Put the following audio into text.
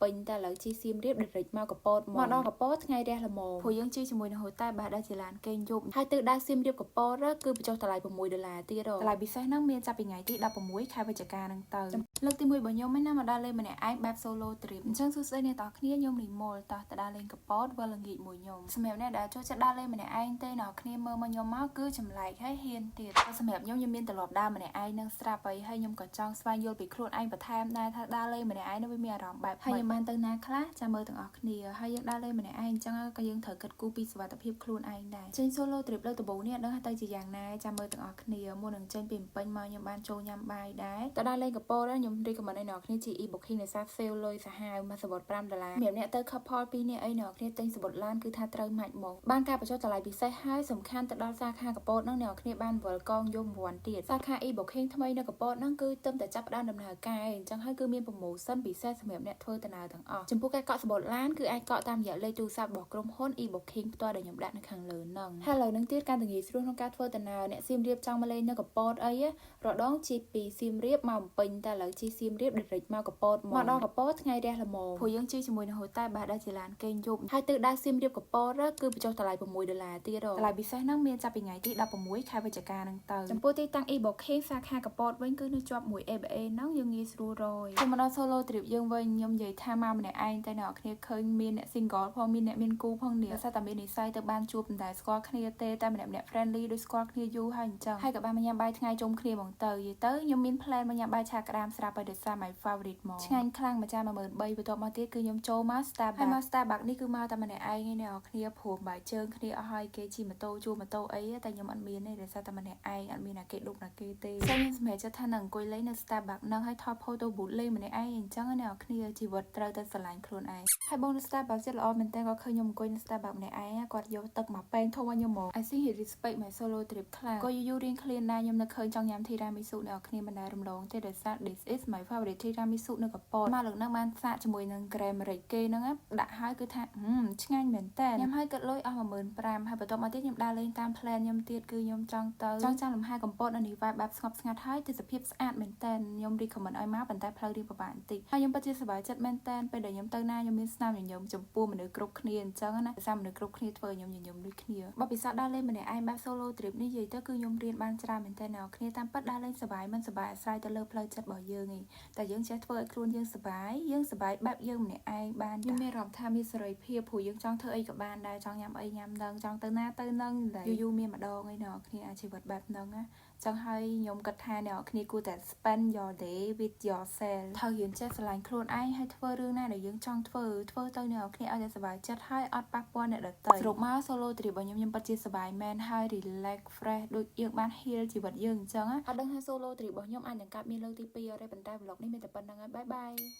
ពេញតែឥឡូវជីសៀមរៀបដរិចមកកពតមកដល់កពតថ្ងៃរះល្មមព្រោះយើងជីជាមួយនឹងហូតែបាសដែលជាឡានគេងយប់ហើយទិសដៅសៀមរៀបកពតគឺបញ្ចុះតម្លៃ$6ទៀតតម្លៃពិសេសហ្នឹងមានចាប់ពីថ្ងៃទី16ខែវិច្ឆិកាហ្នឹងទៅលើកទី1របស់ខ្ញុំហ្នឹងណាមកដល់លេងម្នាក់ឯងបែប solo trip អញ្ចឹងសួស្ដីអ្នកនរគ្នាខ្ញុំនីមលតោះទៅដើរលេងកពតវល់ល្ងាចមួយខ្ញុំសម្រាប់អ្នកដែលចូលចិត្តដើរលេងម្នាក់ឯងទេអ្នកគ្នាមើលមកខ្ញុំមកគឺចម្លែកហើយហ៊ានទៀតសម្រាប់ខ្ញុំមានទម្លាប់ដើរម្នាក់ឯងនឹងស្រាប់ហើយខ្ញុំក៏ចង់ស្វែងយល់ពីខ្លួនឯងបន្ថែមដែរថាដើរលេងម្នាក់ឯងនឹងវាមានអារម្មណ៍បែបហើយខ្ញុំបានទៅណាខ្លះចាំមើលទាំងអស់គ្នាហើយយើងដើរលេងម្នាក់ឯងអញ្ចឹងក៏យើងត្រូវគិតគូរពីសុវត្ថិភាពខ្លួនឯងដែរចេញ solo trip លើកដំបូងនេះដឹងទៅជាយ៉ាងណាចាំមើលទាំងអស់គ្នាមុននឹងចេញពីពេញមកខ្ញុំបានចូលញ៉ាំបាយដែរទៅដើរលេងកពតខ្ញុំរីកមិនឲ្យអ្នកគ្នាជា e-booking នៃសារ sale លុយសាហាវមកសវត្ត$5សម្រាប់អ្នកទៅ couple 2នាក់អីអ្នកគ្នាទិញសវត្តឡានគឺថាត្រូវម៉ាច់មកបានការបញ្ចុះតម្លៃពិសេសហើយសំខាន់ទៅដល់សាខាកពតហ្នឹងអ្នកគ្នាបានវល់កងយំវ័នទៀតសាខា e-booking ថ្មីនៅកពតហ្នឹងគឺទឹមតែចាប់ផ្ដើមដំណើរការអញ្ចឹងហើយគឺមាន promotion ពិសេសសម្រាប់អ្នកធ្វើដំណើរទាំងអស់ចំពោះការកក់សវត្តឡានគឺអាចកក់តាមរយៈលេខទូរស័ព្ទរបស់ក្រុមហ៊ុន e-booking ផ្ទាល់ដែលខ្ញុំដាក់នៅខាងលើហ្នឹងហើយឥឡូវហ្នឹងទៀតការងាយស្រួលក្នុងការធ្វើដំណើរអ្នកសៀមរាបចង់មកលេងនៅកពតអីរដងជីពីសៀមរាបមកបំពេញតែឥឡូវជីសៀមរាបដរិចមកកពតមកដល់កពតថ្ងៃរះល្មមព្រោះយើងជីជាមួយនឹងហូតែបាសដែលជាឡានគេងយប់ហើយទិសដៅសៀមរាបកពតគឺបញ្ចុះតម្លៃ$6ទៀតតម្លៃពិសេសហ្នឹងមានចាប់ពីថ្ងៃទី16ខែវិច្ឆិកាហ្នឹងទៅចំពោះទីតាំង e-booking សាខាកពតវិញគឺនៅជាប់មួយ ABA ហ្នឹងយើងងាយស្រួលរយខ្ញុំមកដល់ solo trip យើងវិញខ្ញុំនិយាយថាមកម្នាក់ឯងតែអ្នកគ្នាឃើញមានអ្នក single ផងមានអ្នកមានគូផងនេះតែមាននិស្ស័យទៅបានជួបតែស្គាល់គ្នាទេតែម្នាក់ friendly ដូចស្គាល់គ្នាយូរហើយអញ្ចឹងហើយក៏បានមកញ៉ាំបាយថ្ងៃជុំគ្នាហ្មងទៅនិយាយទៅខ្ញុំមាន plan មកញ៉ាំបាយឆាក្តាមស្រាប់ហើយដោយសារ my favorite មកឆ្ងាញ់ខ្លាំងម្ចាស់13000បន្ទាប់មកទៀតគឺខ្ញុំចូលមក Starbucks ហើយមក Starbucks នេះគឺមកតែម្នាក់ឯងឯអ្នកគ្នាព្រមបាយជើងគ្នាអស់ហើយគេជិះម៉ូតូជួលម៉ូតូអីតែខ្ញុំអត់មានទេដោយសារតែម្នាក់ឯងអត់មានណាគេឌុបណាគេទេខ្ញុំសម្រេចចិត្តថានឹងអង្គុយលេងនៅ Starbucks នឹងហើយថត photo booth លេងម្នាក់ឯងអញ្ចឹងអ្នកគ្នាជីវិតត្រូវតែស្រឡាញ់ខ្លួនឯងហើយបងនៅ Starbucks ចិត្តល្អមែនតើគាត់ឃើញខ្ញុំអង្គុយនៅ Starbucks ម្នាក់ឯងគាត់យកទឹកមកប៉ែងធំឲ្យខ្ញុំមក I think he respect my solo trip ខ្លាំងក៏យូររៀងឃ្លានដែរខ្ញុំនឹកឃើញចង់ញ៉ាំ tiramisu អ្នកគ្នាមិនដែលរំលងទេដោយសារ this is my favorite tiramisu នៅកពតមកលើកហ្នឹងបានសាកជាមួយនឹង krem riche គេហ្នឹងដាក់ហើយគឺថាឆ្ងាញ់មែនតើញ៉ាំហើយគិតលុយអស់15000ហើយបន្ទាប់មកទៀតខ្ញុំដើរលេងតាម plan ខ្ញុំទៀតគឺខ្ញុំចង់ចាំលំហែកំពតនៅនេះvibeបែបស្ងប់ស្ងាត់ហើយទេសភាពស្អាតមែនតើខ្ញុំ recommend ឲ្យមកប៉ុន្តែផ្លូវរៀងពិបាកបន្តិចហើយខ្ញុំពិតជាសប្បាយចិត្តមែនតើពេលដែលខ្ញុំទៅណាខ្ញុំមានស្នាមញញឹមចំពោះមនុស្សគ្រប់គ្នាអញ្ចឹងណាសារមនុស្សគ្រប់គ្នាធ្វើខ្ញុំញញឹមដូចគ្នាបបពិសោធន៍ដើរលេងម្នាក់ឯងបែប solo trip នេះនិយាយទៅគឺខ្ញុំរៀនបានច្រើនមែនតើអ្នកគ្នាតាមពិតដើរលេងសប្បាយមិនសប្បាយអាស្រ័យទៅលើផ្លូវចិត្តរបស់យើងឯងតែយើងចេះធ្វើឲ្យខ្លួនយើងសប្បាយបែបយើងម្នាក់ឯងបានយើងមានអារម្មណ៍ថាមានសេរីភាពព្រោះយើងចង់ធ្វើអីក៏បានដែរចង់ញ៉ាំអីញ៉ាំនឹងចង់ទៅណាទៅនឹងយូរមានម្ដងឯអ្នកគ្នាអាជីវិតបែបហ្នឹងណាចឹងហើយខ្ញុំគិតថាអ្នកគ្នាគួរតែ spend your day with yourself ត្រូវរៀនចេះស្រឡាញ់ខ្លួនឯងហើយធ្វើរឿងណាដែលយើងចង់ធ្វើទៅអ្នកគ្នាឲ្យតែសប្បាយចិត្តហើយអត់ប៉ះពាល់អ្នកដទៃសរុបមក solo trip របស់ខ្ញុំពិតជាសប្បាយមែនហើយ relax fresh ដូចយើងបាន heal ជីវិតយើងអញ្ចឹងអត់ដឹងថា solo trip របស់ខ្ញុំអាចនឹងកើតមានលើកទី2អត់ទេប៉ុន្តែ vlog នេះមានតែប៉ុណ្្នឹងហើយបាយបាយ